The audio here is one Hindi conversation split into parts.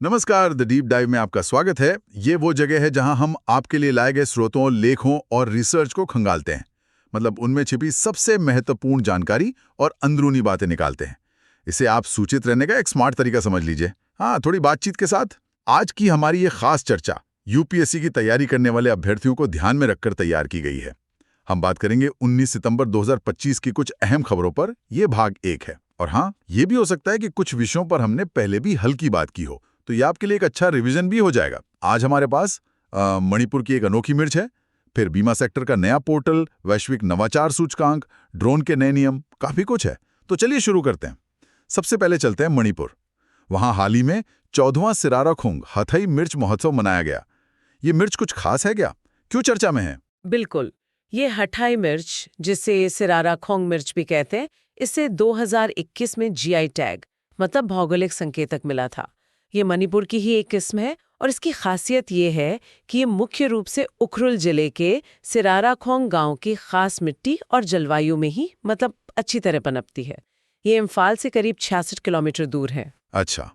नमस्कार, द डीप डाइव में आपका स्वागत है। ये वो जगह है जहां हम आपके लिए लाए गए स्रोतों, लेखों और रिसर्च को खंगालते हैं। मतलब उनमें छिपी सबसे महत्वपूर्ण जानकारी और अंदरूनी बातें निकालते हैं। इसे आप सूचित रहने का एक स्मार्ट तरीका समझ लीजिए। हाँ, थोड़ी बातचीत के साथ। आज की हमारी ये खास चर्चा यूपीएससी की तैयारी करने वाले अभ्यर्थियों को ध्यान में रखकर तैयार की गई है। हम बात करेंगे 19 सितंबर 2025 की कुछ अहम खबरों पर। यह भाग 1 है। और हाँ, ये भी हो सकता है कि कुछ विषयों पर हमने पहले भी हल्की बात की हो, तो ये आपके लिए एक अच्छा रिवीजन भी हो जाएगा। आज हमारे पास मणिपुर की एक अनोखी मिर्च है, फिर बीमा सेक्टर का नया पोर्टल, वैश्विक नवाचार सूचकांक, ड्रोन के नए नियम, काफी कुछ है। तो चलिए शुरू करते हैं। सबसे पहले चलते हैं मणिपुर। वहां हाल ही में 14वां सिराराखोंग हथई मिर्च महोत्सव मनाया गया। ये मिर्च कुछ खास है क्या? क्यों चर्चा में है? बिल्कुल। ये हठाई मिर्च, जिसे सिराराखोंग मिर्च भी कहते हैं, इसे 2021 में जीआई टैग मतलब भौगोलिक संकेतक मिला था। ये मणिपुर की ही एक किस्म है और इसकी खासियत ये है कि ये मुख्य रूप से उखरुल जिले के सिराराखोंग गांव की खास मिट्टी और जलवायु में ही अच्छी तरह पनपती है। ये इम्फाल से करीब 66 किलोमीटर दूर है। अच्छा,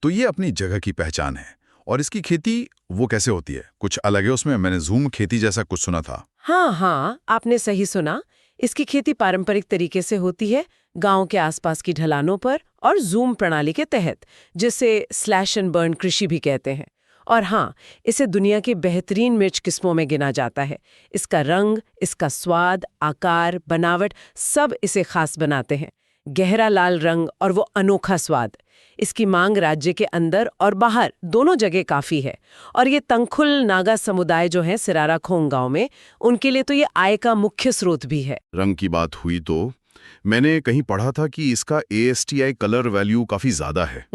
तो ये अपनी जगह की पहचान है। और इसकी खेती वो कैसे होती है? कुछ अलग है उसमें? मैंने जूम खेती जैसा कुछ सुना था। हाँ, आपने सही सुना। इसकी खेती पारंपरिक तरीके से होती है, गांव के आसपास की ढलानों पर और जूम प्रणाली के तहत, जिसे स्लैश एंड बर्न कृषि भी कहते हैं। और हाँ, इसे दुनिया की बेहतरीन मिर्च किस्मों में गिना जाता है। इसका रंग, इसका स्वाद, आकार, बनावट सब इसे खास बनाते हैं। गहरा लाल रंग और वो अनोखा स्वाद। इसकी मांग राज्य के अंदर और बाहर दोनों जगह काफी है। और ये तंगखुल नागा समुदाय जो है सिराराखोंग गांव में, उनके लिए तो ये आय का मुख्य स्रोत भी है। रंग की बात हुई तो मैंने कहीं पढ़ा था कि इसका ASTI कलर वैल्यू काफी ज्यादा है।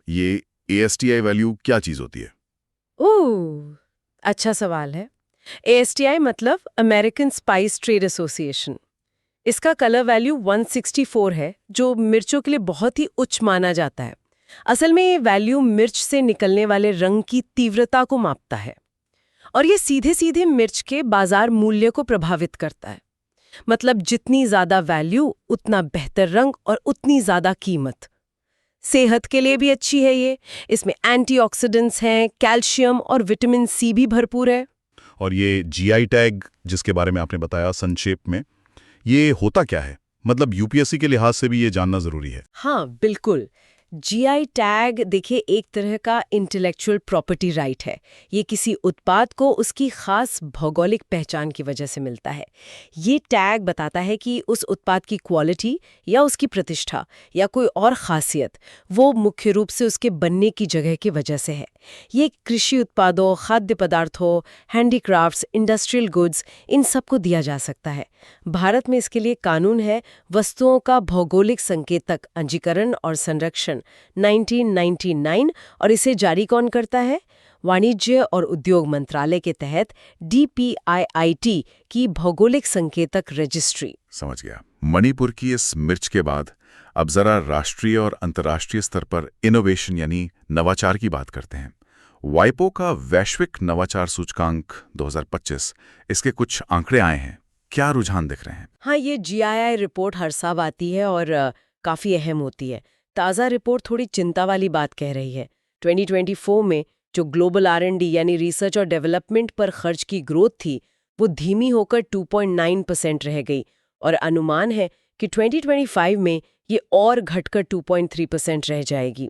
ये ASTI वैल्यू क्या चीज होती है? ओह, अच्छा सवाल है। ASTI मतलब अमेरिकन स्पाइस ट्रेड एसोसिएशन। इसका कलर वैल्यू 164 है, जो मिर्चों के लिए बहुत ही उच्च माना जाता है। असल में ये वैल्यू मिर्च से निकलने वाले रंग की तीव्रता को मापता है और ये सीधे सीधे मिर्च के बाजार मूल्य को प्रभावित करता है। मतलब जितनी ज्यादा वैल्यू उतना बेहतर रंग और उतनी ज्यादा कीमत। सेहत के लिए भी अच्छी है ये। इसमें एंटीऑक्सीडेंट्स हैं, कैल्शियम और विटामिन सी भी भरपूर है। और ये GI टैग जिसके बारे में आपने बताया संक्षेप में, ये होता क्या है? मतलब यूपीएससी के लिहाज से भी ये जानना जरूरी है। हाँ, बिल्कुल। जीआई टैग देखिए एक तरह का इंटेलेक्चुअल प्रॉपर्टी राइट है। ये किसी उत्पाद को उसकी खास भौगोलिक पहचान की वजह से मिलता है। ये टैग बताता है कि उस उत्पाद की क्वालिटी या उसकी प्रतिष्ठा या कोई और खासियत वो मुख्य रूप से उसके बनने की जगह की वजह से है। ये कृषि उत्पादों, खाद्य पदार्थों, हैंडीक्राफ्ट्स, इंडस्ट्रियल गुड्स, इन सबको दिया जा सकता है। भारत में इसके लिए कानून है, वस्तुओं का भौगोलिक संकेतक अंजीकरण और संरक्षण 1999, और इसे जारी कौन करता है? वाणिज्य और उद्योग मंत्रालय के तहत DPIIT की भौगोलिक संकेतक रजिस्ट्री। समझ गया। मणिपुर की इस मिर्च के बाद अब जरा राष्ट्रीय और अंतर्राष्ट्रीय स्तर पर इनोवेशन यानी नवाचार की बात करते हैं। वाइपो का वैश्विक नवाचार सूचकांक 2025, इसके कुछ आंकड़े आए हैं। क्या रुझान दिख रहे हैं? हाँ, ये GII रिपोर्ट हर साल आती है और काफी अहम होती है। ताज़ा रिपोर्ट थोड़ी चिंता वाली बात कह रही है। 2024 में जो ग्लोबल R&D यानी रिसर्च और डेवलपमेंट पर खर्च की ग्रोथ थी, वो धीमी होकर 2.9% रह गई और अनुमान है कि 2025 में ये और घटकर 2.3% रह जाएगी।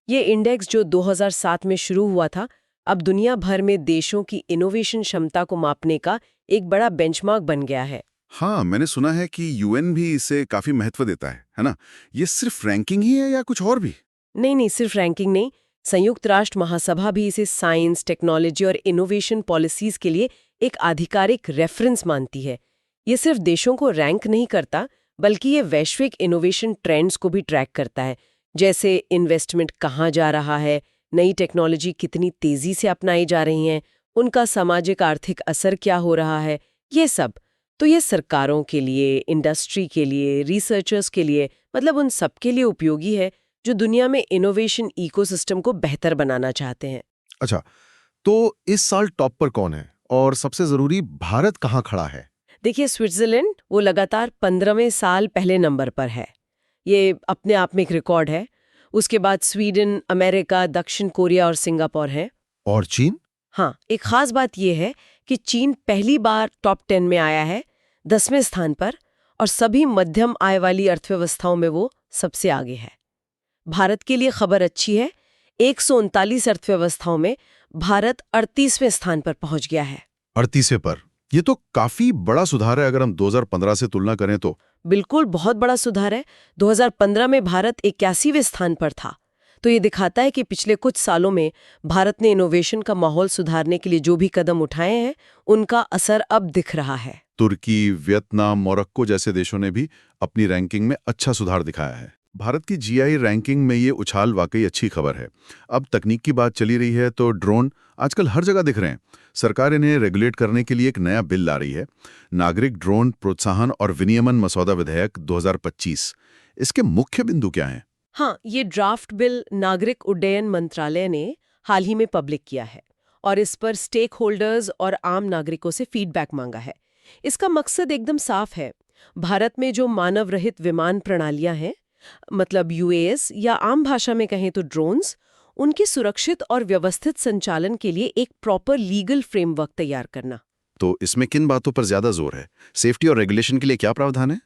ये इंडेक्स जो 2007 में शुरू हुआ था, अब दुनिया भर में देशों की इनोवेशन क्षमता को मापने का एक बड़ा बेंचमार्क बन गया है। हाँ, मैंने सुना है कि UN भी इसे काफी महत्व देता है ना? ये सिर्फ रैंकिंग ही है या कुछ और भी? नहीं, सिर्फ रैंकिंग नहीं। संयुक्त राष्ट्र महासभा भी इसे साइंस, टेक्नोलॉजी और इनोवेशन पॉलिसीज के लिए एक आधिकारिक रेफरेंस मानती है। ये सिर्फ देशों को रैंक नहीं करता, बल्कि ये वैश्विक इनोवेशन ट्रेंड्स को भी ट्रैक करता है। जैसे इन्वेस्टमेंट कहाँ जा रहा है, नई टेक्नोलॉजी कितनी तेजी से अपनाई जा रही हैं, उनका सामाजिक आर्थिक असर क्या हो रहा है, ये सब। तो ये सरकारों के लिए, इंडस्ट्री के लिए, रिसर्चर्स के लिए, उन सब के लिए उपयोगी है जो दुनिया में इनोवेशन इकोसिस्टम को बेहतर बनाना चाहते हैं। अच्छा, तो इस साल टॉप पर कौन है और सबसे जरूरी भारत कहाँ खड़ा है? देखिए, स्विट्जरलैंड वो लगातार 15वें साल पहले नंबर पर है। ये अपने आप में एक रिकॉर्ड है। उसके बाद स्वीडन, अमेरिका, दक्षिण कोरिया और सिंगापुर हैं। और चीन? हाँ, एक खास बात यह है कि चीन पहली बार टॉप 10 में आया है, 10वें स्थान पर, और सभी मध्यम आय वाली अर्थव्यवस्थाओं में वो सबसे आगे है। भारत के लिए खबर अच्छी है, 139 अर्थव्यवस्थाओं में भारत 38वें स्थान पर पहुंच गया है। 38वें पर? ये तो काफी बड़ा सुधार है अगर हम 2015 से तुलना करें तो। बिल्कुल, बहुत बड़ा सुधार है। 2015 में भारत 81वें स्थान पर था। तो ये दिखाता है कि पिछले कुछ सालों में भारत ने इनोवेशन का माहौल सुधारने के लिए जो भी कदम उठाए हैं, उनका असर अब दिख रहा है। तुर्की, वियतनाम, मोरक्को जैसे देशों ने भी अपनी रैंकिंग में अच्छा सुधार दिखाया है। भारत की जीआई रैंकिंग में ये उछाल वाकई अच्छी खबर है। अब तकनीक की बात चली रही है तो ड्रोन आजकल हर जगह दिख रहे हैं। सरकार इन्हें रेगुलेट करने के लिए एक नया बिल ला रही है, नागरिक ड्रोन प्रोत्साहन और विनियमन मसौदा विधेयक 2025। इसके मुख्य बिंदु क्या हैं? हाँ, ये ड्राफ्ट बिल नागरिक उड्डयन मंत्रालय ने हाल ही में पब्लिक किया है और इस पर स्टेक होल्डर्स और आम नागरिकों से फीडबैक मांगा है। इसका मकसद एकदम साफ है। भारत में जो मानव रहित विमान प्रणालियां हैं, मतलब यूएस या आम भाषा में कहें तो ड्रोन्स, उनके सुरक्षित और व्यवस्थित संचालन के लिए एक प्रॉपर लीगल फ्रेमवर्क तैयार करना। तो इसमें किन बातों पर ज्यादा जोर है? सेफ्टी और रेगुलेशन के लिए क्या प्रावधान है?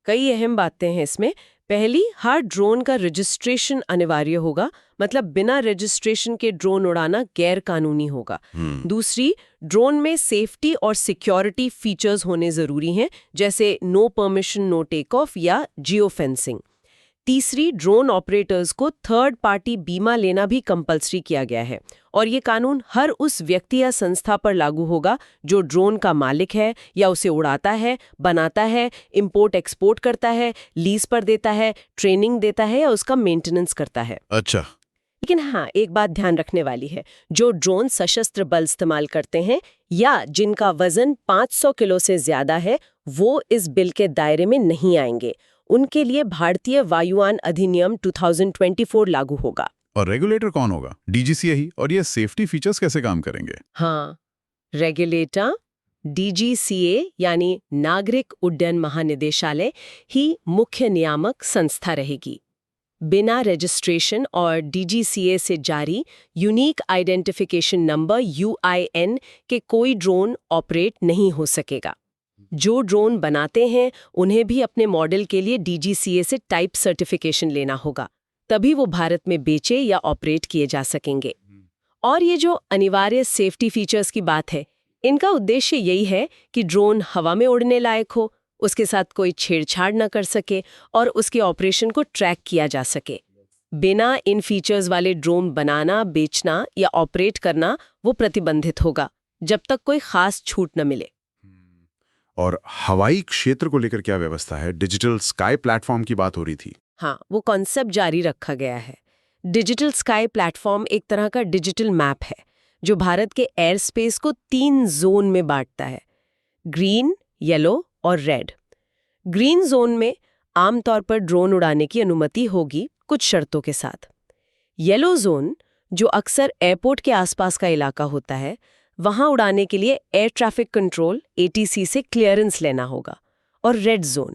कई अहम बातें हैं इसमें। पहली, हर ड्रोन का रजिस्ट्रेशन अनिवार्य होगा, मतलब बिना रजिस्ट्रेशन के ड्रोन उड़ाना गैर कानूनी होगा। दूसरी, ड्रोन में सेफ्टी और सिक्योरिटी फीचर्स होने जरूरी हैं, जैसे no permission no take off या जियो फेंसिंग। तीसरी, ड्रोन ऑपरेटर्स को थर्ड पार्टी बीमा लेना भी कंपलसरी किया गया है और ये कानून हर उस व्यक्ति या संस्था पर लागू होगा जो ड्रोन का मालिक है या उसे उड़ाता है, बनाता है, इंपोर्ट एक्सपोर्ट करता है, लीज पर देता है, ट्रेनिंग देता है या उसका मेंटेनेंस करता है। अच्छा। लेकिन हाँ, एक बात ध्यान रखने वाली है, जो ड्रोन सशस्त्र बल इस्तेमाल करते हैं या जिनका वजन 500 किलो से ज्यादा है, वो इस बिल के दायरे में नहीं आएंगे। उनके लिए भारतीय वायुयान अधिनियम 2024 लागू होगा। और रेगुलेटर कौन होगा? डीजीसीए ही। और ये सेफ्टी फीचर्स कैसे काम करेंगे? हाँ, रेगुलेटर डीजीसीए यानी नागरिक उड्डयन महानिदेशालय ही मुख्य नियामक संस्था रहेगी। बिना रजिस्ट्रेशन और डीजीसीए से जारी यूनिक आइडेंटिफिकेशन नंबर UIN के कोई ड्रोन ऑपरेट नहीं हो सकेगा। जो ड्रोन बनाते हैं उन्हें भी अपने मॉडल के लिए डीजीसीए से टाइप सर्टिफिकेशन लेना होगा, तभी वो भारत में बेचे या ऑपरेट किए जा सकेंगे। और ये जो अनिवार्य सेफ्टी फीचर्स की बात है, इनका उद्देश्य यही है कि ड्रोन हवा में उड़ने लायक हो, उसके साथ कोई छेड़छाड़ न कर सके और उसके ऑपरेशन को ट्रैक किया जा सके। बिना इन फीचर्स वाले ड्रोन बनाना, बेचना या ऑपरेट करना वो प्रतिबंधित होगा, जब तक कोई खास छूट न मिले। और हवाई क्षेत्र को लेकर क्या व्यवस्था है? डिजिटल स्काई प्लेटफॉर्म की बात हो रही थी। हाँ, वो कॉन्सेप्ट जारी रखा गया है। डिजिटल स्काई प्लेटफॉर्म एक तरह का डिजिटल मैप है जो भारत के एयर स्पेस को 3 जोन में बांटता है, ग्रीन, येलो और रेड। ग्रीन जोन में आमतौर पर ड्रोन उड़ाने की अनुमति होगी कुछ शर्तों के साथ। येलो जोन, जो अक्सर एयरपोर्ट के आसपास का इलाका होता है, वहां उड़ाने के लिए एयर ट्रैफिक कंट्रोल ATC से क्लियरेंस लेना होगा। और रेड जोन,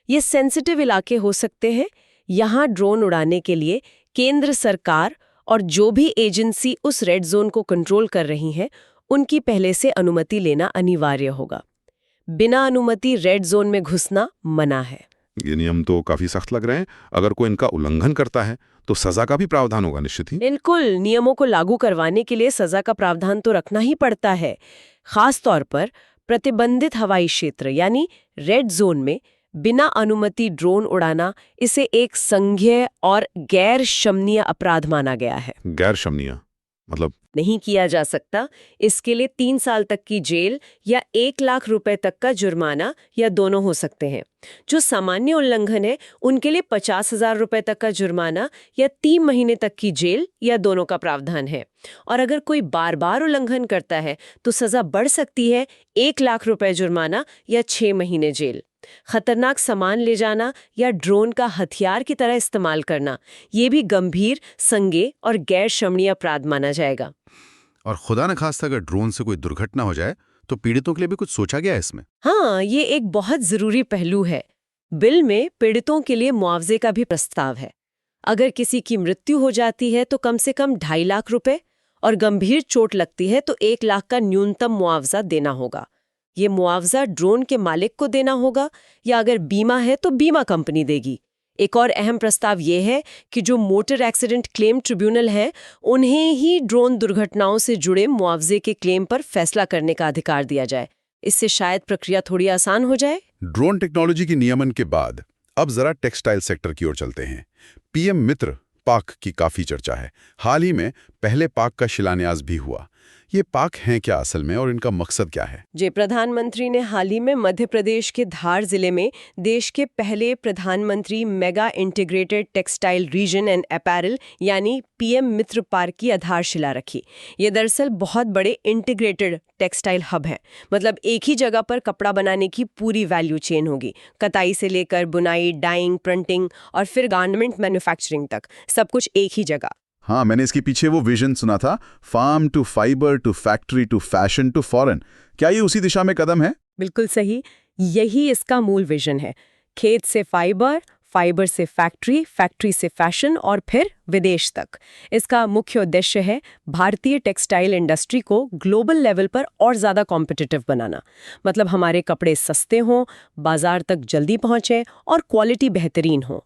ये सेंसिटिव इलाके हो सकते हैं, यहाँ ड्रोन उड़ाने के लिए केंद्र सरकार और जो भी एजेंसी उस रेड जोन को कंट्रोल कर रही है, उनकी पहले से अनुमति लेना अनिवार्य होगा। बिना अनुमति रेड जोन में घुसना मना है। ये नियम तो काफी सख्त लग रहे हैं। अगर कोई इनका उल्लंघन करता है तो सजा का भी प्रावधान होगा निश्चित ही। बिल्कुल, नियमों को लागू करवाने के लिए सजा का प्रावधान तो रखना ही पड़ता है। खास तौर पर प्रतिबंधित हवाई क्षेत्र यानी रेड जोन में बिना अनुमति ड्रोन उड़ाना, इसे एक संज्ञेय और गैर शमनीय अपराध माना गया है। गैर शमनीय मतलब? नहीं किया जा सकता। इसके लिए 3 साल तक की जेल या 1 लाख रुपए तक का जुर्माना या दोनों हो सकते हैं। जो सामान्य उल्लंघन है उनके लिए 50,000 रुपए तक का जुर्माना या 3 महीने तक की जेल या दोनों का प्रावधान है। और अगर कोई बार बार उल्लंघन करता है तो सजा बढ़ सकती है 1 लाख रुपए जुर्माना या 6 महीने जेल। खतरनाक सामान ले जाना या ड्रोन का हथियार की तरह इस्तेमाल करना, ये भी गंभीर, संज्ञेय और गैर शमनीय अपराध माना जाएगा। और खुदा न खास्ता अगर ड्रोन से कोई दुर्घटना हो जाए तो पीड़ितों के लिए भी कुछ सोचा गया है इसमें? हाँ, ये एक बहुत जरूरी पहलू है। बिल में पीड़ितों के लिए मुआवजे का भी प्रस्ताव है। अगर किसी की मृत्यु हो जाती है तो कम से कम 2.5 लाख रुपए और गंभीर चोट लगती है तो 1 लाख का न्यूनतम मुआवजा देना होगा। ये मुआवजा ड्रोन के मालिक को देना होगा या अगर बीमा है तो बीमा कंपनी देगी। एक और अहम प्रस्ताव ये है कि जो मोटर एक्सीडेंट क्लेम ट्रिब्यूनल है उन्हें ही ड्रोन दुर्घटनाओं से जुड़े मुआवजे के क्लेम पर फैसला करने का अधिकार दिया जाए। इससे शायद प्रक्रिया थोड़ी आसान हो जाए। ड्रोन टेक्नोलॉजी की नियमन के बाद अब जरा टेक्सटाइल सेक्टर की ओर चलते हैं। पीएम मित्र पाक की काफी चर्चा है। हाल ही में पहले पाक का शिलान्यास भी हुआ। ये पाक हैं क्या असल में और इनका मकसद क्या है? जे प्रधानमंत्री ने हाल ही में मध्य प्रदेश के धार जिले में देश के पहले प्रधानमंत्री mega integrated textile reason and apparel यानी पीएम मित्र पार्क की आधारशिला रखी। ये दरअसल बहुत बड़े इंटीग्रेटेड टेक्सटाइल हब है। मतलब एक ही जगह पर कपड़ा बनाने की पूरी वैल्यू चेन होगी, कताई से लेकर बुनाई, डाइंग, प्रिंटिंग और फिर गारमेंट मैन्युफैक्चरिंग तक, सब कुछ एक ही जगह। हाँ, मैंने इसके पीछे वो विजन सुना था, farm to fibre to factory to fashion to foreign. क्या ये उसी दिशा में कदम है? बिल्कुल सही, यही इसका मूल विजन है। खेत से फाइबर, फाइबर से फैक्ट्री, फैक्ट्री से फैशन और फिर विदेश तक। इसका मुख्य उद्देश्य है भारतीय टेक्सटाइल इंडस्ट्री को ग्लोबल लेवल पर और ज़्यादा कॉम्पिटिटिव बनाना। मतलब हमारे कपड़े सस्ते हों, बाजार तक जल्दी पहुँचें और क्वालिटी बेहतरीन हो।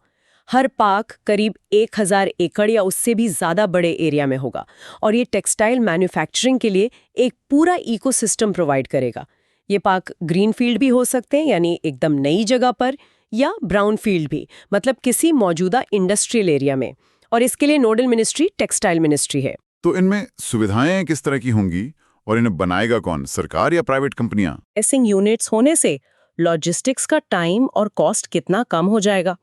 हर पार्क करीब 1000 एकड़ या उससे भी ज़्यादा बड़े एरिया में होगा और ये टेक्सटाइल मैन्युफैक्चरिंग के लिए एक पूरा इकोसिस्टम प्रोवाइड करेगा। ये पार्क ग्रीन फील्ड भी हो सकते हैं, यानी एकदम नई जगह पर, या ब्राउन फील्ड भी, मतलब किसी मौजूदा इंडस्ट्रियल एरिया में। और इसके लिए नोडल मिनिस्ट्री टेक्सटाइल मिनिस्ट्री है। तो इनमें सुविधाएं किस तरह की होंगी और इन्हें बनाएगा कौन, सरकार या प्राइवेट कंपनियां? प्रोसेसिंग यूनिट्स होने से लॉजिस्टिक्स का टाइम और कॉस्ट कितना कम हो जाएगा।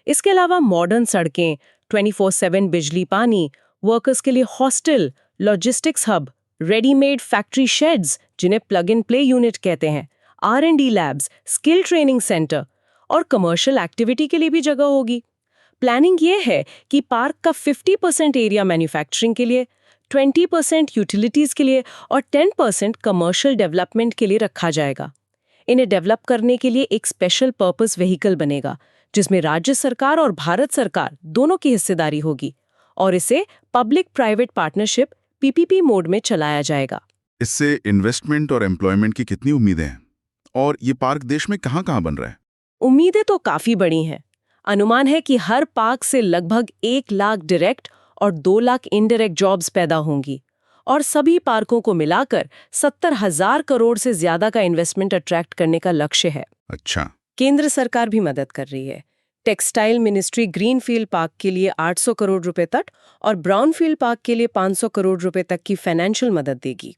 इसके अलावा मॉडर्न सड़कें, 24/7 बिजली पानी, वर्कर्स के लिए hostel, logistics hub, readymade factory shades जिन्हें प्लग एंड प्ले यूनिट कहते हैं, R&D labs, skill training centre और कमर्शियल एक्टिविटी के लिए भी जगह होगी। प्लानिंग ये है कि पार्क का 50% एरिया मैन्युफैक्चरिंग के लिए, 20% यूटिलिटीज के लिए और 10% कमर्शियल डेवलपमेंट के लिए रखा जाएगा। इन्हें डेवलप करने के लिए एक स्पेशल पर्पस व्हीकल बनेगा जिसमें राज्य सरकार और भारत सरकार दोनों की हिस्सेदारी होगी और इसे public private partnership PPP mode में चलाया जाएगा। इससे इन्वेस्टमेंट और एम्प्लॉयमेंट की कितनी उम्मीदें हैं? और ये पार्क देश में कहाँ-कहाँ बन रहा है? उम्मीदें तो काफी बड़ी हैं। अनुमान है कि हर पार्क से लगभग 1 लाख डायरेक्ट और 2 लाख इनडायरेक्ट जॉब्स पैदा होंगी और सभी पार्कों को मिलाकर 70,000 करोड़ से ज्यादा का इन्वेस्टमेंट अट्रैक्ट करने का लक्ष्य है। अच्छा, केंद्र सरकार भी मदद कर रही है। टेक्सटाइल मिनिस्ट्री ग्रीनफील्ड पार्क के लिए 800 करोड़ रुपए तक और ब्राउनफील्ड पार्क के लिए 500 करोड़ रुपए तक की फाइनेंशियल मदद देगी।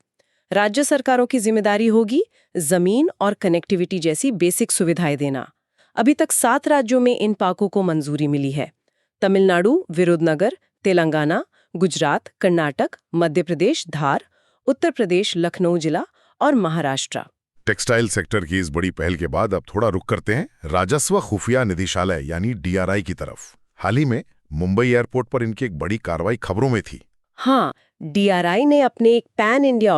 राज्य सरकारों की जिम्मेदारी होगी जमीन और कनेक्टिविटी जैसी बेसिक सुविधाएं देना। अभी तक 7 राज्यों में इन पार्कों को मंजूरी मिली है। तमिलनाडु, विरुधनगर, तेलंगाना, गुजरात, कर्नाटक, मध्य प्रदेश, धार, उत्तर प्रदेश, लखनऊ जिला और महाराष्ट्र। टेक्सटाइल सेक्टर की इस बड़ी पहल के बाद अब थोड़ा रुक करते हैं राजस्व खुफिया निदेशालय यानी DRI की तरफ। हाल ही में मुंबई एयरपोर्ट पर इनकी एक बड़ी कार्रवाई खबरों में थी। हाँ, DRI ने अपने एक pan India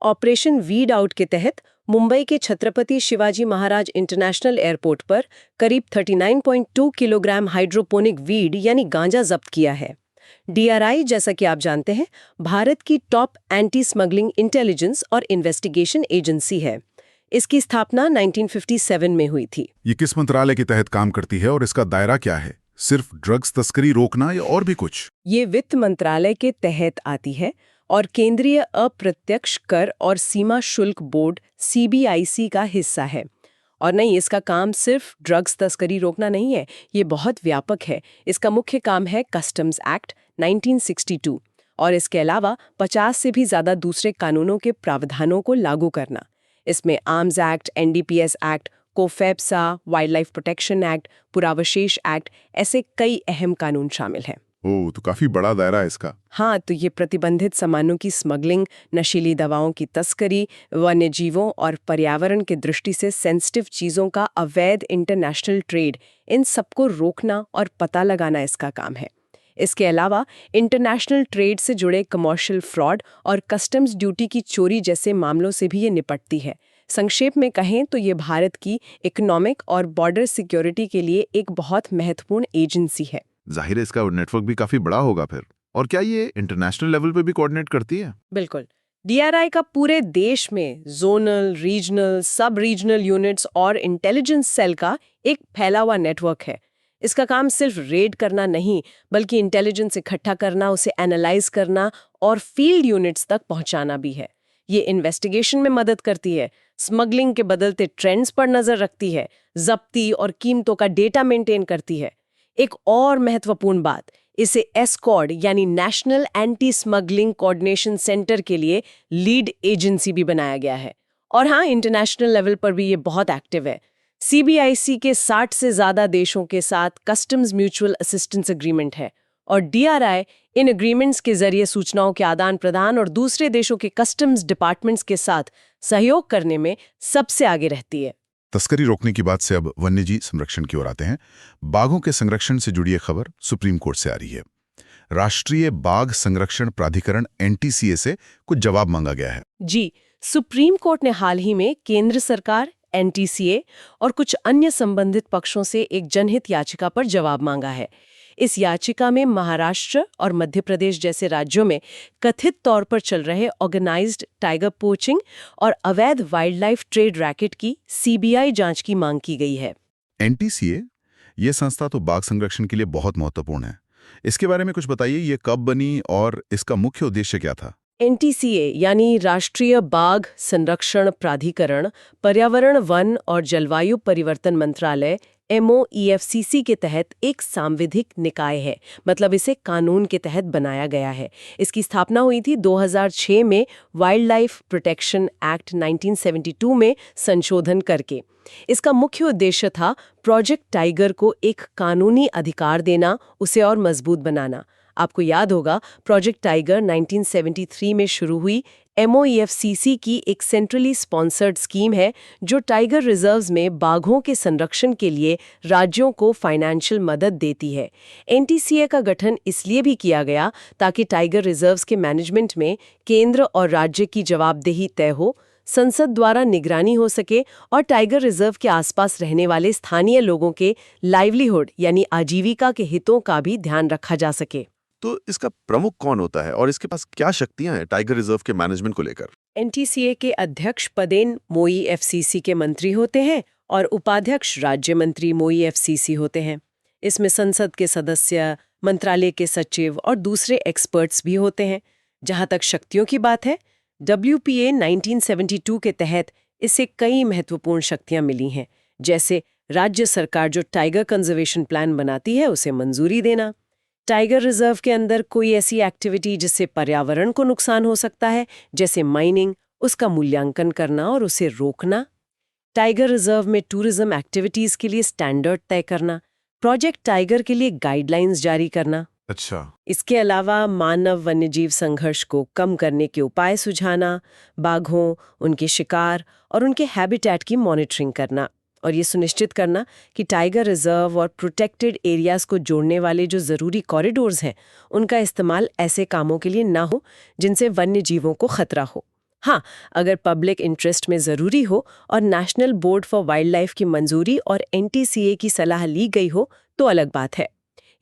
operation weed out के तहत मुंबई के छत्रपति शिवाजी महाराज इंटरनेशनल एयरपोर्ट पर करीब 39.2 किलोग्राम हाइड्रोपोनिक वीड यानी गांजा जब्त किया है। DRI, जैसा कि आप जानते हैं, भारत की टॉप एंटी स्मगलिंग इंटेलिजेंस और इन्वेस्टिगेशन एजेंसी है। इसकी स्थापना 1957 में हुई थी। ये किस मंत्रालय के तहत काम करती है और इसका दायरा क्या है? सिर्फ ड्रग्स तस्करी रोकना या और भी कुछ? ये वित्त मंत्रालय के तहत आती है और केंद्रीय अप्रत्यक्ष कर और सीमा शुल्क बोर्ड CBIC का हिस्सा है। और नहीं, इसका काम सिर्फ ड्रग्स तस्करी रोकना नहीं है, ये बहुत व्यापक है। इसका मुख्य काम है कस्टम्स एक्ट 1962 और इसके अलावा 50 से भी ज़्यादा दूसरे कानूनों के प्रावधानों को लागू करना। इसमें arms act, NDPS act, COFEPOSA, wildlife protection act, पुरावशेष एक्ट, ऐसे कई अहम कानून शामिल हैं। ओह, तो काफी बड़ा दायरा है इसका। हाँ, तो ये प्रतिबंधित सामानों की स्मगलिंग, नशीली दवाओं की तस्करी, वन्य जीवों और पर्यावरण की दृष्टि से सेंसिटिव चीज़ों का अवैध इंटरनेशनल ट्रेड, इन सबको रोकना और पता लगाना इसका काम है। इसके अलावा इंटरनेशनल ट्रेड से जुड़े कमर्शियल फ्रॉड और कस्टम्स ड्यूटी की चोरी जैसे मामलों से भी ये निपटती है। संक्षेप में कहें तो ये भारत की इकोनॉमिक और बॉर्डर सिक्योरिटी के लिए एक बहुत महत्वपूर्ण एजेंसी है। जाहिर है इसका नेटवर्क भी काफी बड़ा होगा फिर। और क्या ये इंटरनेशनल लेवल पे भी कोऑर्डिनेट करती है? बिल्कुल। डीआरआई का पूरे देश में जोनल, रीजनल, सब रीजनल यूनिट्स और इंटेलिजेंस सेल का एक फैला हुआ नेटवर्क है। इसका काम सिर्फ रेड करना नहीं, बल्कि इंटेलिजेंस इकट्ठा करना, उसे एनालाइज करना और फील्ड यूनिट्स तक पहुंचाना भी है। ये इन्वेस्टिगेशन में मदद करती है, स्मगलिंग के बदलते ट्रेंड्स पर नजर रखती है, जब्ती और कीमतों का डेटा मेंटेन करती है। एक और महत्वपूर्ण बात, इसे एस्कॉर्ड यानी national anti smuggling coordination centre के लिए लीड एजेंसी भी बनाया गया है। और हाँ, इंटरनेशनल लेवल पर भी ये बहुत एक्टिव है। सीबीआईसी के 60 से ज्यादा देशों के साथ कस्टम्स म्यूचुअल असिस्टेंस एग्रीमेंट है और डीआरआई इन एग्रीमेंट्स के जरिए सूचनाओं के आदान प्रदान और दूसरे देशों के कस्टम्स डिपार्टमेंट्स के साथ सहयोग करने में सबसे आगे रहती है। तस्करी रोकने की बात से अब वन्यजीव संरक्षण की ओर आते हैं। बाघों के संरक्षण से जुड़ी एक खबर सुप्रीम कोर्ट से आ रही है। राष्ट्रीय बाघ संरक्षण प्राधिकरण एनटीसीए से कुछ जवाब मांगा गया है। जी, सुप्रीम कोर्ट ने हाल ही में केंद्र सरकार, एनटीसीए और कुछ अन्य संबंधित पक्षों से एक जनहित याचिका पर जवाब मांगा है। इस याचिका में महाराष्ट्र और मध्य प्रदेश जैसे राज्यों में कथित तौर पर चल रहे ऑर्गेनाइज्ड टाइगर पोचिंग और अवैध वाइल्ड लाइफ ट्रेड रैकेट की सीबीआई जांच की मांग की गई है। एनटीसीए, ये संस्था तो बाघ संरक्षण के लिए बहुत महत्वपूर्ण है। इसके बारे में कुछ बताइए, ये कब बनी और इसका मुख्य उद्देश्य क्या था? एनटीसीए यानी राष्ट्रीय बाघ संरक्षण प्राधिकरण पर्यावरण, वन और जलवायु परिवर्तन मंत्रालय MOEFCC के तहत एक सांविधिक निकाय है, मतलब इसे कानून के तहत बनाया गया है। इसकी स्थापना हुई थी 2006 में वाइल्ड लाइफ प्रोटेक्शन एक्ट 1972 में संशोधन करके। इसका मुख्य उद्देश्य था प्रोजेक्ट टाइगर को एक कानूनी अधिकार देना, उसे और मजबूत बनाना। आपको याद होगा, प्रोजेक्ट टाइगर 1973 में शुरू हुई MOEFCC की एक सेंट्रली स्पॉन्सर्ड स्कीम है जो टाइगर रिजर्व्स में बाघों के संरक्षण के लिए राज्यों को फाइनेंशियल मदद देती है। एनटीसीए का गठन इसलिए भी किया गया ताकि टाइगर रिजर्व्स के मैनेजमेंट में केंद्र और राज्य की जवाबदेही तय हो, संसद द्वारा निगरानी हो सके और टाइगर रिजर्व के आसपास रहने वाले स्थानीय लोगों के लाइवलीहुड यानी आजीविका के हितों का भी ध्यान रखा जा सके। तो इसका प्रमुख कौन होता है और इसके पास क्या शक्तियां हैं टाइगर रिजर्व के मैनेजमेंट को लेकर? एनटीसीए के अध्यक्ष पदेन MOEFCC के मंत्री होते हैं और उपाध्यक्ष राज्य मंत्री MOEFCC होते हैं। इसमें संसद के सदस्य, मंत्रालय के सचिव और दूसरे एक्सपर्ट्स भी होते हैं। जहां तक शक्तियों की बात है, WPA 1972 के तहत इसे कई महत्वपूर्ण शक्तियां मिली हैं, जैसे राज्य सरकार जो टाइगर कंजर्वेशन प्लान बनाती है उसे मंजूरी देना, टाइगर रिजर्व के अंदर कोई ऐसी एक्टिविटी जिससे पर्यावरण को नुकसान हो सकता है जैसे माइनिंग, उसका मूल्यांकन करना और उसे रोकना, टाइगर रिजर्व में टूरिज्म एक्टिविटीज के लिए स्टैंडर्ड तय करना, प्रोजेक्ट टाइगर के लिए गाइडलाइंस जारी करना। अच्छा, इसके अलावा मानव वन्यजीव संघर्ष को कम करने के उपाय सुझाना, बाघों, उनके शिकार और उनके हैबिटेट की मॉनिटरिंग करना और ये सुनिश्चित करना कि टाइगर रिजर्व और प्रोटेक्टेड एरियाज को जोड़ने वाले जो ज़रूरी कॉरिडोर्स हैं उनका इस्तेमाल ऐसे कामों के लिए ना हो जिनसे वन्य जीवों को खतरा हो। हाँ, अगर पब्लिक इंटरेस्ट में ज़रूरी हो और national board for wild life की मंजूरी और एनटीसीए की सलाह ली गई हो तो अलग बात है।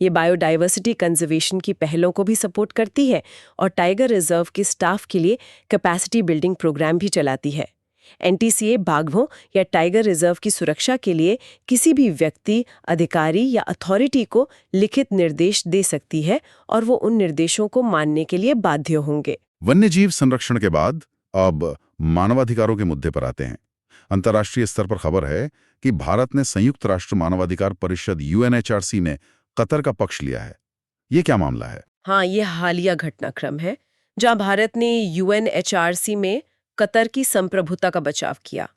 ये बायोडाइवर्सिटी कंजर्वेशन की पहलों को भी सपोर्ट करती है और टाइगर रिजर्व के स्टाफ के लिए कैपेसिटी बिल्डिंग प्रोग्राम भी चलाती है। एनटीसीए बाघों या टाइगर रिजर्व की सुरक्षा के लिए किसी भी व्यक्ति, अधिकारी या अथॉरिटी को लिखित निर्देश दे सकती है और वो उन निर्देशों को मानने के लिए बाध्य होंगे। वन्यजीव संरक्षण के बाद अब मानवाधिकारों के मुद्दे पर आते हैं। अंतर्राष्ट्रीय स्तर पर खबर है कि भारत ने संयुक्त राष्ट्र मानवाधिकार परिषद UNHRC ने कतर का पक्ष लिया है। ये क्या मामला है? हाँ, ये हालिया घटनाक्रम है जहां भारत ने UNHRC में कतर की संप्रभुता का बचाव किया।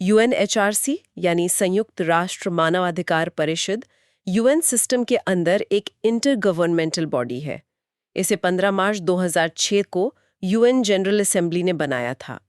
UNHRC यानी संयुक्त राष्ट्र मानवाधिकार परिषद UN सिस्टम के अंदर एक इंटर गवर्नमेंटल बॉडी है। इसे 15 मार्च 2006 को UN जनरल असेंबली ने बनाया था।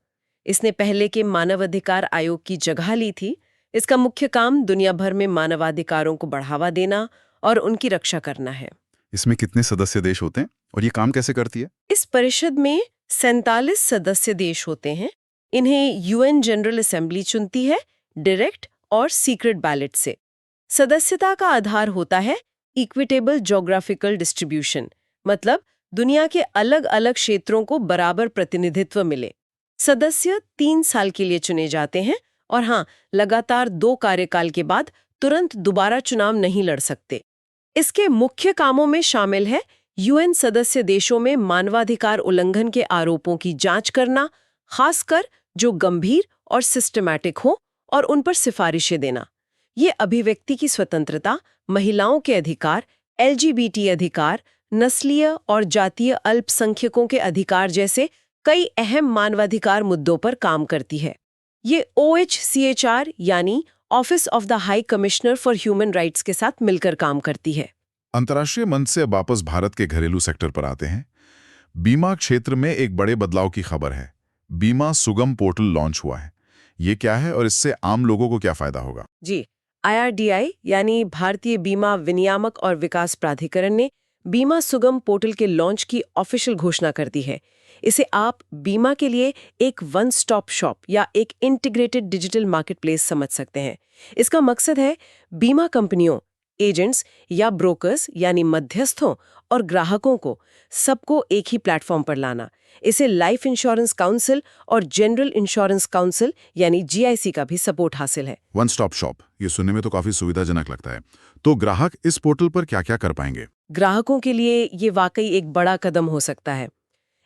इसने पहले के मानवाधिकार आयोग की जगह ली थी। इसका मुख्य काम दुनिया भर में मानवाधिकारों को बढ़ावा देना और उनकी रक्षा करना है। इसमें कितने सदस्य देश होते हैं और ये काम कैसे करती है? इस परिषद में 47 सदस्य देश होते हैं। इन्हें UN जनरल असेंबली चुनती है, डायरेक्ट और सीक्रेट बैलेट से। सदस्यता का आधार होता है इक्विटेबल ज्योग्राफिकल डिस्ट्रीब्यूशन, मतलब दुनिया के अलग अलग क्षेत्रों को बराबर प्रतिनिधित्व मिले। सदस्य 3 साल के लिए चुने जाते हैं और हाँ, लगातार 2 कार्यकाल के बाद तुरंत दोबारा चुनाव नहीं लड़ सकते। इसके मुख्य कामों में शामिल है यूएन सदस्य देशों में मानवाधिकार उल्लंघन के आरोपों की जांच करना, खासकर जो गंभीर और सिस्टमैटिक हो, और उन पर सिफारिशें देना। ये अभिव्यक्ति की स्वतंत्रता, महिलाओं के अधिकार, एलजीबीटी अधिकार, नस्लीय और जातीय अल्पसंख्यकों के अधिकार जैसे कई अहम मानवाधिकार मुद्दों पर काम करती है। ये OHCHR यानी office of the high commissioner for human rights के साथ मिलकर काम करती है। अंतर्राष्ट्रीय मंच से वापस भारत के घरेलू सेक्टर पर आते हैं। बीमा क्षेत्र में एक बड़े बदलाव की खबर है। बीमा सुगम पोर्टल लॉन्च हुआ है। ये क्या है और इससे आम लोगों को क्या फायदा होगा? जी, IRDAI यानी भारतीय बीमा विनियामक और विकास प्राधिकरण ने बीमा सुगम पोर्टल के लॉन्च की ऑफिशियल घोषणा कर दी है। इसे आप बीमा के लिए एक वन स्टॉप शॉप या एक इंटीग्रेटेड डिजिटल मार्केटप्लेस समझ सकते हैं। इसका मकसद है बीमा कंपनियों, एजेंट्स या ब्रोकर्स यानी मध्यस्थों और ग्राहकों को सबको एक ही प्लेटफॉर्म पर लाना। इसे लाइफ इंश्योरेंस काउंसिल और जनरल इंश्योरेंस काउंसिल यानी GIC का भी सपोर्ट हासिल है। वन स्टॉप शॉप, ये सुनने में तो काफी सुविधाजनक लगता है। तो ग्राहक इस पोर्टल पर क्या-क्या कर पाएंगे? ग्राहकों के लिए ये वाकई एक बड़ा कदम हो सकता है।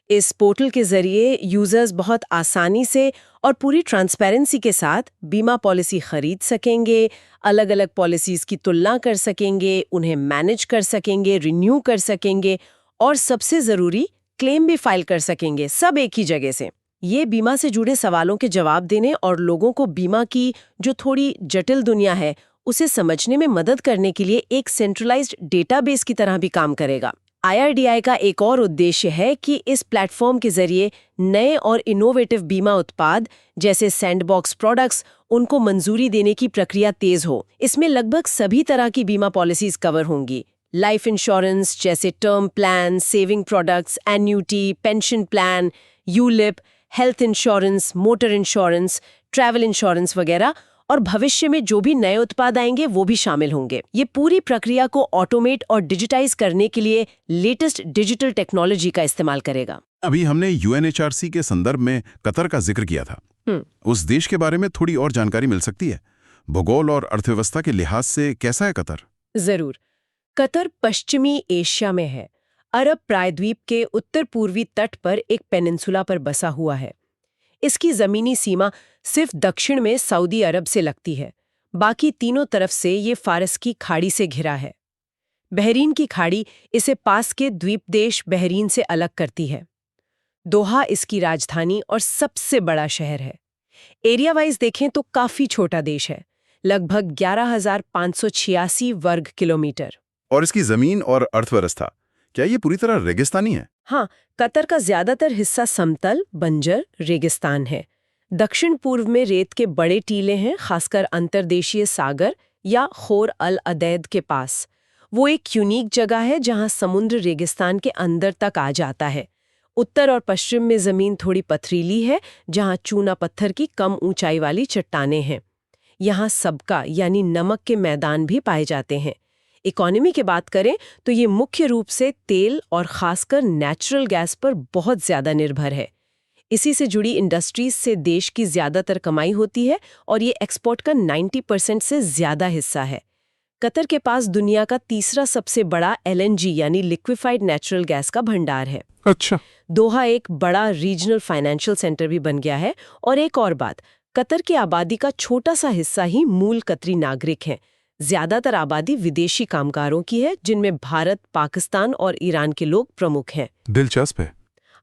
इस पोर्टल के जरिए यूजर्स बहुत आसानी से और पूरी ट्रांसपेरेंसी के साथ बीमा पॉलिसी खरीद सकेंगे, अलग-अलग पॉलिसीज की तुलना कर सकेंगे, उन्हें मैनेज कर सकेंगे, रिन्यू कर सकेंगे और सबसे जरूरी क्लेम भी फाइल कर सकेंगे, सब एक ही जगह से। ये बीमा से जुड़े सवालों के जवाब देने और लोगों को बीमा की जो थोड़ी जटिल दुनिया है उसे समझने में मदद करने के लिए एक सेंट्रलाइज्ड डेटाबेस की तरह भी काम करेगा। IRDAI का एक और उद्देश्य है कि इस प्लेटफॉर्म के जरिए नए और इनोवेटिव बीमा उत्पाद जैसे सैंडबॉक्स प्रोडक्ट्स उनको मंजूरी देने की प्रक्रिया तेज हो। इसमें लगभग सभी तरह की बीमा पॉलिसीज कवर होंगी। लाइफ इंश्योरेंस जैसे term plan, saving products, annuity, pension plan, ULIP, health insurance, motor insurance, travel insurance वगैरह, और भविष्य में जो भी नए उत्पाद आएंगे वो भी शामिल होंगे। ये पूरी प्रक्रिया को ऑटोमेट और डिजिटाइज करने के लिए लेटेस्ट डिजिटल टेक्नोलॉजी का इस्तेमाल करेगा। अभी हमने UNHRC के संदर्भ में कतर का जिक्र किया था। उस देश के बारे में थोड़ी और जानकारी मिल सकती है? भूगोल और अर्थव्यवस्था के लिहाज से कैसा है कतर? जरूर। कतर पश्चिमी एशिया में है। अरब प्रायद्वीप के उत्तर पूर्वी तट पर एक पेनिनसुला पर बसा हुआ है। इसकी जमीनी सीमा सिर्फ दक्षिण में सऊदी अरब से लगती है, बाकी तीनों तरफ से ये फारस की खाड़ी से घिरा है। बहरीन की खाड़ी इसे पास के द्वीप देश बहरीन से अलग करती है। दोहा इसकी राजधानी और सबसे बड़ा शहर है। एरिया वाइज देखें तो काफी छोटा देश है, लगभग 11,586 वर्ग किलोमीटर। और इसकी जमीन और अर्थव्यवस्था, क्या ये पूरी तरह रेगिस्तानी है? हाँ, कतर का ज्यादातर हिस्सा समतल, बंजर रेगिस्तान है। दक्षिण पूर्व में रेत के बड़े टीले हैं, खासकर अंतर्देशीय सागर या खोर अल अदैद के पास। वो एक यूनिक जगह है जहां समुद्र रेगिस्तान के अंदर तक आ जाता है। उत्तर और पश्चिम में जमीन थोड़ी पथरीली है, जहां चूना पत्थर की कम ऊंचाई वाली चट्टानें हैं। यहाँ सबका यानी नमक के मैदान भी पाए जाते हैं। इकोनॉमी की बात करें तो ये मुख्य रूप से तेल और खासकर नेचुरल गैस पर बहुत ज्यादा निर्भर है। इसी से जुड़ी इंडस्ट्रीज से देश की ज्यादातर कमाई होती है और ये एक्सपोर्ट का 90% से ज्यादा हिस्सा है। कतर के पास दुनिया का तीसरा सबसे बड़ा LNG यानी लिक्विफाइड नेचुरल गैस का भंडार है। अच्छा। दोहा एक बड़ा रीजनल फाइनेंशियल सेंटर भी बन गया है। और एक और बात, कतर की आबादी का छोटा सा हिस्सा ही मूल कतरी नागरिक हैं। ज्यादातर आबादी विदेशी कामगारों की है, जिनमें भारत, पाकिस्तान और ईरान के लोग प्रमुख हैं। दिलचस्प है।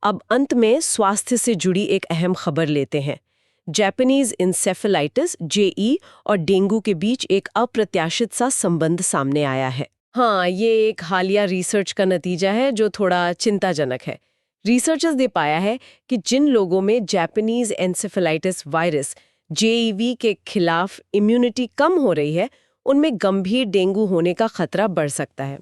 अब अंत में स्वास्थ्य से जुड़ी एक अहम खबर लेते हैं। जापानीज इंसेफेलाइटिस JE और डेंगू के बीच एक अप्रत्याशित सा संबंध सामने आया है। हाँ, ये एक हालिया रिसर्च का नतीजा है जो थोड़ा चिंताजनक है। रिसर्चर्स ने पाया है कि जिन लोगों में जापानीज एन्सेफेलाइटिस वायरस JEV के खिलाफ इम्यूनिटी कम हो रही है, उनमें गंभीर डेंगू होने का खतरा बढ़ सकता है।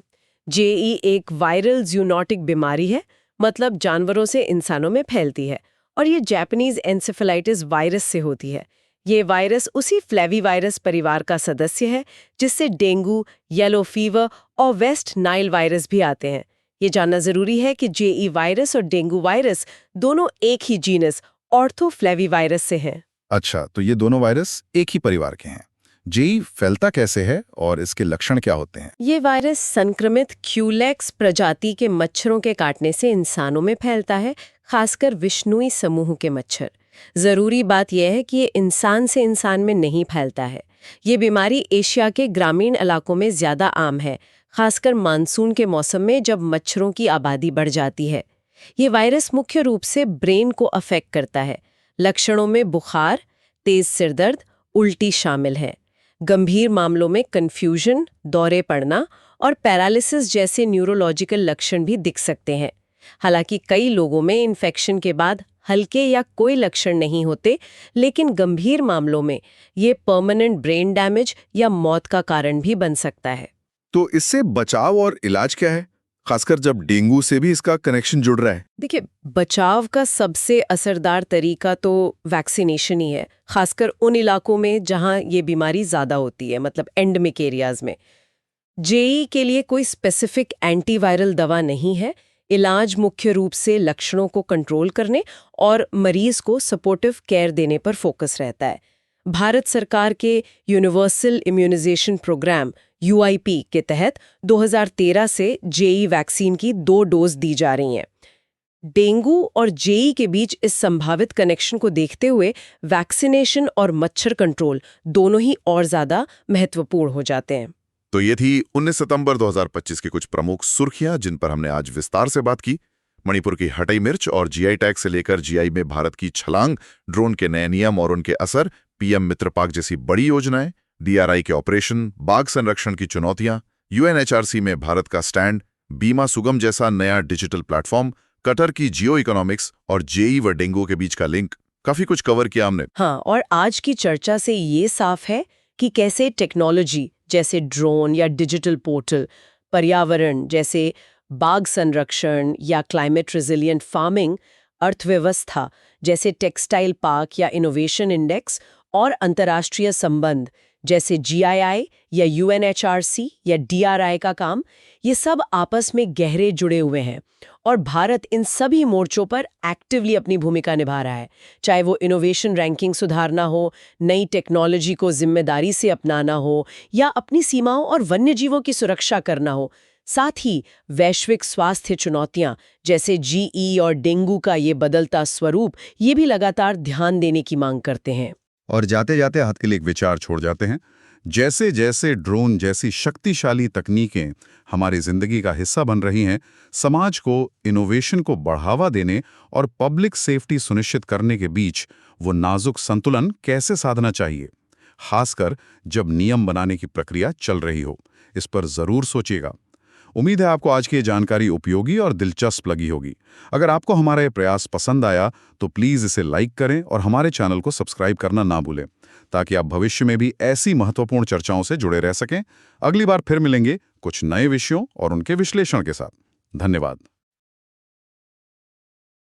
JE एक वायरल ज़ूनोटिक बीमारी है, मतलब जानवरों से इंसानों में फैलती है, और ये जापानीज एन्सेफेलाइटिस वायरस से होती है। ये वायरस उसी फ्लेवीवायरस परिवार का सदस्य है जिससे डेंगू, येलो फीवर और वेस्ट नाइल वायरस भी आते हैं। ये जानना जरूरी है कि जेई वायरस और डेंगू वायरस दोनों एक ही जीनस ऑर्थोफ्लेवीवायरस से हैं। अच्छा, तो ये दोनों वायरस एक ही परिवार के हैं। जेई फैलता कैसे है और इसके लक्षण क्या होते हैं? ये वायरस संक्रमित क्यूलेक्स प्रजाति के मच्छरों के काटने से इंसानों में फैलता है, खासकर विष्णुई समूह के मच्छर। जरूरी बात यह है कि ये इंसान से इंसान में नहीं फैलता है। ये बीमारी एशिया के ग्रामीण इलाकों में ज्यादा आम है, खासकर मानसून के मौसम में जब मच्छरों की आबादी बढ़ जाती है। ये वायरस मुख्य रूप से ब्रेन को अफेक्ट करता है। लक्षणों में बुखार, तेज सिरदर्द, उल्टी शामिल है। गंभीर मामलों में कन्फ्यूजन, दौरे पड़ना और पैरालिसिस जैसे न्यूरोलॉजिकल लक्षण भी दिख सकते हैं। हालांकि कई लोगों में इन्फेक्शन के बाद हल्के या कोई लक्षण नहीं होते, लेकिन गंभीर मामलों में ये परमानेंट ब्रेन डैमेज या मौत का कारण भी बन सकता है। तो इससे बचाव और इलाज क्या है, खासकर जब डेंगू से भी इसका कनेक्शन जुड़ रहा है? देखिए, बचाव का सबसे असरदार तरीका तो वैक्सीनेशन ही है, खासकर उन इलाकों में जहां ये बीमारी ज्यादा होती है, मतलब एंडेमिक एरियाज में। जेई के लिए कोई स्पेसिफिक एंटीवायरल दवा नहीं है। इलाज मुख्य रूप से लक्षणों को कंट्रोल करने और मरीज को सपोर्टिव केयर देने पर फोकस रहता है। भारत सरकार के यूनिवर्सल इम्यूनाइजेशन प्रोग्राम UIP के तहत 2013 से जेई वैक्सीन की 2 डोज दी जा रही हैं। डेंगू और जेई के बीच इस संभावित कनेक्शन को देखते हुए वैक्सीनेशन और मच्छर कंट्रोल दोनों ही और ज्यादा महत्वपूर्ण हो जाते हैं। तो ये थी 19 सितंबर 2025 की कुछ प्रमुख सुर्खियां जिन पर हमने आज विस्तार से बात की। मणिपुर की हटई मिर्च और जीआई टैग से लेकर जीआई में भारत की छलांग, ड्रोन के नए नियम और उनके असर, पीएम मित्र पाक जैसी बड़ी योजनाएं, DRI के ऑपरेशन, बाघ संरक्षण की चुनौतियां, UNHRC में भारत का स्टैंड, बीमा सुगम जैसा नया डिजिटल प्लेटफॉर्म, कतर की जियो इकोनॉमिक्स और जेई व डेंगू के बीच का लिंक, काफी कुछ कवर किया हमने। हाँ, और आज की चर्चा से ये साफ है कि कैसे टेक्नोलॉजी जैसे ड्रोन या डिजिटल पोर्टल, पर्यावरण जैसे बाघ संरक्षण या क्लाइमेट रेजिलिएंट फार्मिंग, अर्थव्यवस्था जैसे टेक्सटाइल पार्क या इनोवेशन इंडेक्स और अंतर्राष्ट्रीय संबंध जैसे GII या UNHRC या DRI का काम, ये सब आपस में गहरे जुड़े हुए हैं और भारत इन सभी मोर्चों पर एक्टिवली अपनी भूमिका निभा रहा है। चाहे वो इनोवेशन रैंकिंग सुधारना हो, नई टेक्नोलॉजी को जिम्मेदारी से अपनाना हो या अपनी सीमाओं और वन्यजीवों की सुरक्षा करना हो। साथ ही वैश्विक स्वास्थ्य चुनौतियां जैसे GE और डेंगू का ये बदलता स्वरूप, ये भी लगातार ध्यान देने की मांग करते हैं। और जाते जाते हाथ के लिए एक विचार छोड़ जाते हैं। जैसे जैसे ड्रोन जैसी शक्तिशाली तकनीकें हमारी जिंदगी का हिस्सा बन रही हैं, समाज को इनोवेशन को बढ़ावा देने और पब्लिक सेफ्टी सुनिश्चित करने के बीच वो नाजुक संतुलन कैसे साधना चाहिए, खासकर जब नियम बनाने की प्रक्रिया चल रही हो, इस पर जरूर सोचिएगा। उम्मीद है आपको आज की ये जानकारी उपयोगी और दिलचस्प लगी होगी। अगर आपको हमारा ये प्रयास पसंद आया तो प्लीज़ इसे लाइक करें और हमारे चैनल को सब्सक्राइब करना ना भूलें, ताकि आप भविष्य में भी ऐसी महत्वपूर्ण चर्चाओं से जुड़े रह सकें। अगली बार फिर मिलेंगे कुछ नए विषयों और उनके विश्लेषण के साथ। धन्यवाद।